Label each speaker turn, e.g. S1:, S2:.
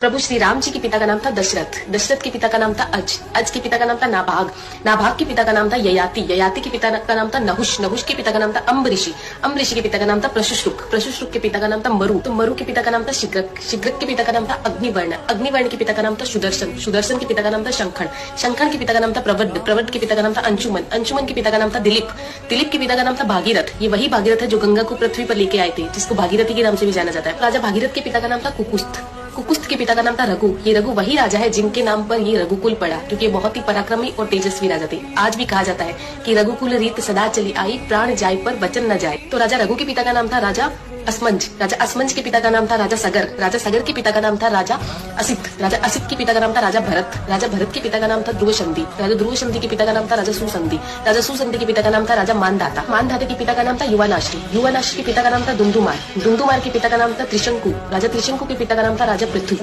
S1: प्रभु श्री राम जी के पिता का नाम था दशरथ, दशरथ के पिता का नाम था अज के पिता का नाम था नाभाग, नाभाग के पिता का नाम था ययाति, ययाति के पिता का नाम था नहुष, नहुष के पिता का नाम था अम्बऋषि, अम्बऋषि के पिता का नाम था प्रशुश्रुक, प्रशुश्रुक के पिता का नाम था मरु, तो मरु के पिता का नाम था शिग्रक, शिग्रक के पिता का नाम था अग्निवर्ण, अग्निवर्ण के पिता का नाम था सुदर्शन, सुदर्शन के पिता का नाम था शंखन, शंखन के पिता का नाम था प्रवड, प्रवड के पिता का नाम था अंशुमन, अंशुमन के पिता का नाम था दिलीप, दिलीप के पिता का नाम था भागीरथ, ये वही भागीरथ है जो गंगा को पृथ्वी पर लेके आए थे, जिसको भागीरथी के नाम से भी जाना जाता है। राजा भागीरथ के पिता का नाम था कुकुस्थ, कुकुस्थ के पिता का नाम था रघु, ये रघु वही राजा है जिनके नाम पर ये रघुकुल पड़ा, क्योंकि ये बहुत ही पराक्रमी और तेजस्वी राजा थे। आज भी कहा जाता है कि रघुकुल रीत सदा चली आई, प्राण जाए पर वचन न जाए। तो राजा रघु के पिता का नाम था राजा असमंज, राजा असमंज के पिता का नाम था राजा सगर, राजा सगर के पिता का नाम था राजा असित, राजा असित के पिता का नाम था राजा भरत, राजा भरत के पिता का नाम था ध्रुवसंधि, राजा ध्रुवसंधि के पिता का नाम था राजा सुसंधि, राजा सुसंधि के पिता का नाम था राजा मानधाता, मानधाता के पिता का नाम था युवानाश्री, युवानाश्री के पिता का नाम था दुमदुमार, दुमदुमार के पिता का नाम था त्रिशंकु, राजा त्रिशंकु के पिता का नाम था राजा पृथ्वी।